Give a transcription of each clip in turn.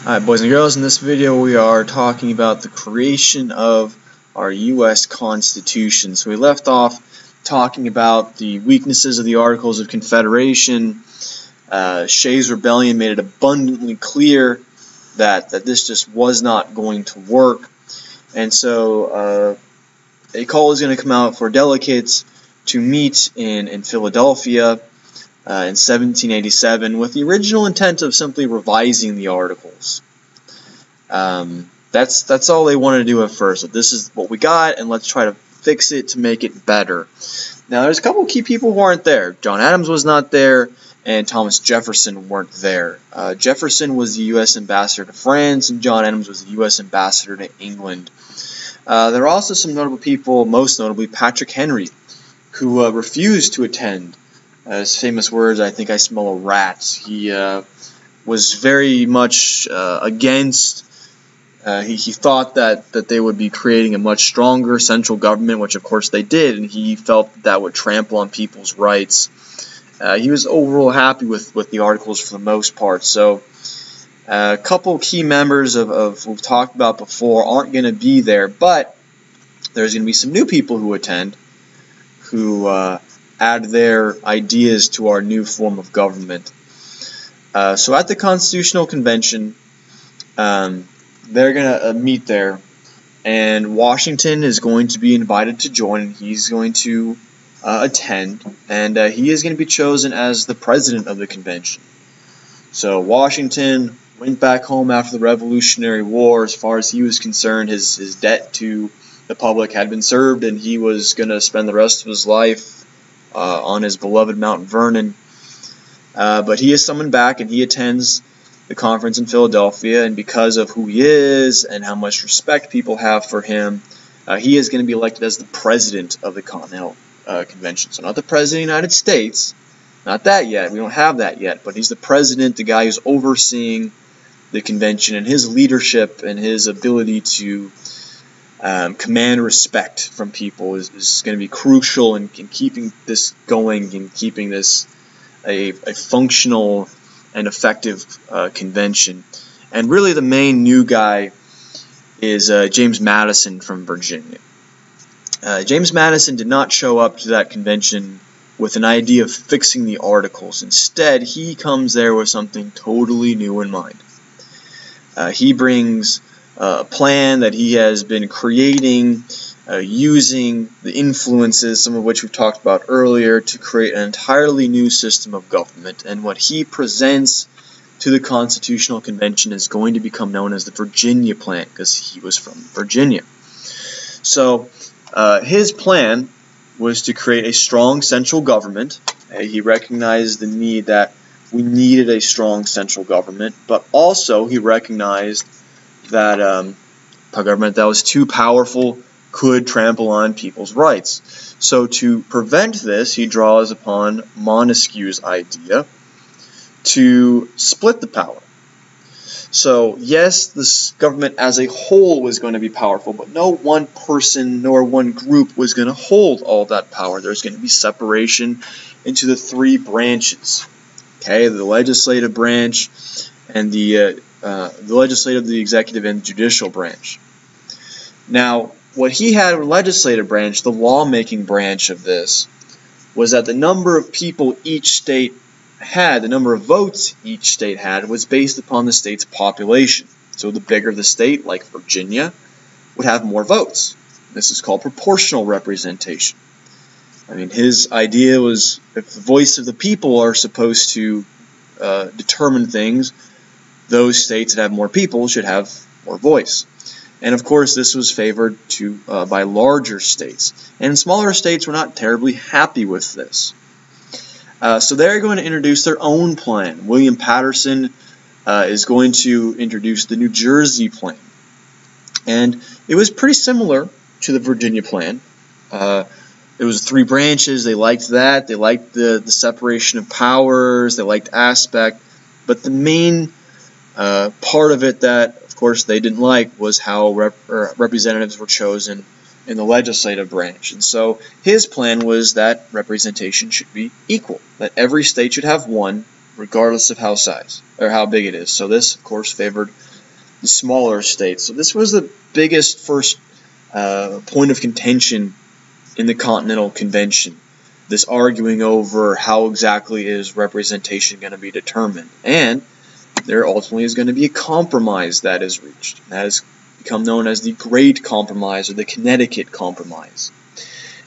Alright, boys and girls, in this video we are talking about the creation of our U.S. Constitution. So we left off talking about the weaknesses of the Articles of Confederation. Shays' Rebellion made it abundantly clear that this just was not going to work. And so a call is going to come out for delegates to meet in Philadelphia in 1787 with the original intent of simply revising the Articles. That's all they wanted to do at first. So this is what we got, and let's try to fix it to make it better. Now, there's a couple key people who aren't there. John Adams was not there, and Thomas Jefferson weren't there. Jefferson was the U.S. ambassador to France, and John Adams was the U.S. ambassador to England. There are also some notable people, most notably Patrick Henry, who refused to attend. His famous words, "I think I smell a rat." He was very much against. He thought that they would be creating a much stronger central government, which of course they did, and he felt that would trample on people's rights. He was overall happy with the Articles for the most part. So a couple key members of we've talked about before aren't going to be there, but there's going to be some new people who attend, who add their ideas to our new form of government. So at the Constitutional Convention, they're going to meet there, and Washington is going to be invited to join, and he's going to attend, and he is going to be chosen as the president of the convention. So Washington went back home after the Revolutionary War. As far as he was concerned, his debt to the public had been served, and he was going to spend the rest of his life on his beloved Mount Vernon. But he is summoned back, and he attends the conference in Philadelphia, and because of who he is and how much respect people have for him, he is going to be elected as the president of the Continental Convention. So not the president of the United States, not that yet, we don't have that yet, but he's the president, the guy who's overseeing the convention, and his leadership and his ability to command respect from people is going to be crucial in keeping this going and keeping this a functional and effective convention. And really the main new guy is James Madison from Virginia. James Madison did not show up to that convention with an idea of fixing the Articles. Instead, he comes there with something totally new in mind. He brings a plan that he has been creating using the influences, some of which we've talked about earlier, to create an entirely new system of government. And what he presents to the Constitutional Convention is going to become known as the Virginia Plan, because he was from Virginia. So his plan was to create a strong central government. He recognized the need that we needed a strong central government, but also he recognized that a government that was too powerful could trample on people's rights. So to prevent this, he draws upon Montesquieu's idea to split the power. So yes, this government as a whole was going to be powerful, but no one person nor one group was going to hold all that power. There's going to be separation into the three branches. Okay, the legislative branch and the legislative, the executive, and the judicial branch. Now, what he had in the legislative branch, the lawmaking branch of this, was that the number of people each state had, the number of votes each state had, was based upon the state's population. So the bigger the state, like Virginia, would have more votes. This is called proportional representation. I mean, his idea was if the voice of the people are supposed to determine things, those states that have more people should have more voice. And of course, this was favored by larger states. And smaller states were not terribly happy with this. So they're going to introduce their own plan. William Patterson is going to introduce the New Jersey plan. And it was pretty similar to the Virginia plan. It was three branches. They liked that. They liked the separation of powers. They liked aspect. But the main part of it that, of course, they didn't like was how representatives were chosen in the legislative branch. And so his plan was that representation should be equal, that every state should have one, regardless of how big it is. So this, of course, favored the smaller states. So this was the biggest first point of contention in the Continental Convention, this arguing over how exactly is representation going to be determined. And there ultimately is going to be a compromise that is reached. That has become known as the Great Compromise, or the Connecticut Compromise.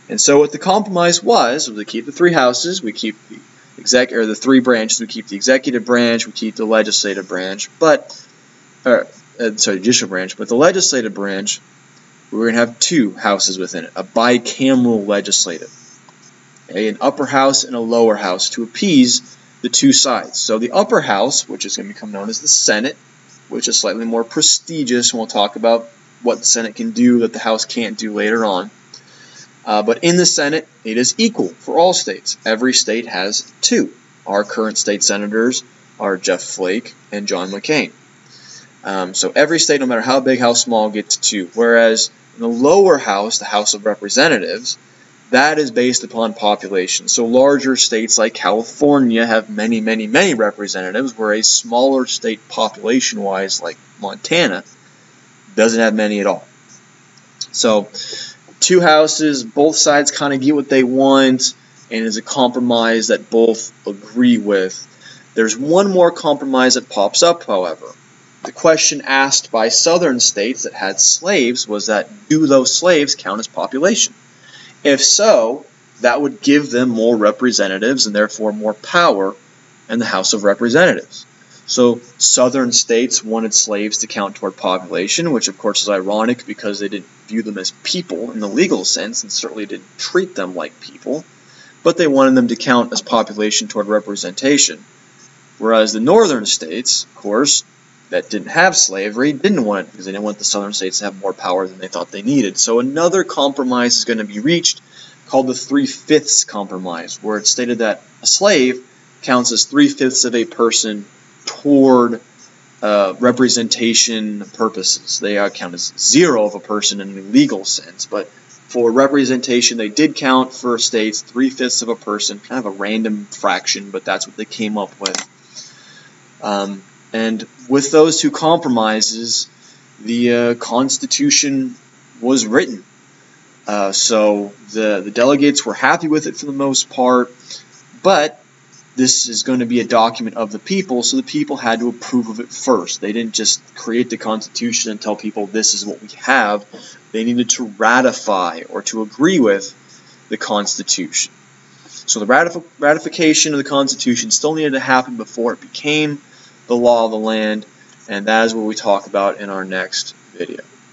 And so what the compromise was we keep the three houses, we keep the three branches, we keep the executive branch, we keep the legislative branch, judicial branch, but the legislative branch, we're going to have two houses within it, a bicameral legislative, okay, an upper house and a lower house to appease the two sides. So the upper house, which is going to become known as the Senate, which is slightly more prestigious, and we'll talk about what the Senate can do that the House can't do later on. But in the Senate, it is equal for all states. Every state has two. Our current state senators are Jeff Flake and John McCain. So every state, no matter how big, how small, gets two. Whereas in the lower house, the House of Representatives, that is based upon population. So larger states like California have many, many, many representatives, where a smaller state population-wise like Montana doesn't have many at all. So two houses, both sides kind of get what they want, and is a compromise that both agree with. There's one more compromise that pops up, however. The question asked by southern states that had slaves was that, do those slaves count as population? If so, that would give them more representatives and therefore more power in the House of Representatives. So southern states wanted slaves to count toward population, which of course is ironic because they didn't view them as people in the legal sense and certainly didn't treat them like people, but they wanted them to count as population toward representation. Whereas the northern states, of course, that didn't have slavery, didn't want it because they didn't want the southern states to have more power than they thought they needed. So another compromise is going to be reached called the 3/5 compromise, where it's stated that a slave counts as 3/5 of a person toward representation purposes. They count as 0 of a person in the legal sense, but for representation they did count for states 3/5 of a person, kind of a random fraction, but that's what they came up with. And with those two compromises, the Constitution was written. So the delegates were happy with it for the most part, but this is going to be a document of the people, so the people had to approve of it first. They didn't just create the Constitution and tell people this is what we have. They needed to ratify or to agree with the Constitution. So the ratification of the Constitution still needed to happen before it became the law of the land, and that is what we talk about in our next video.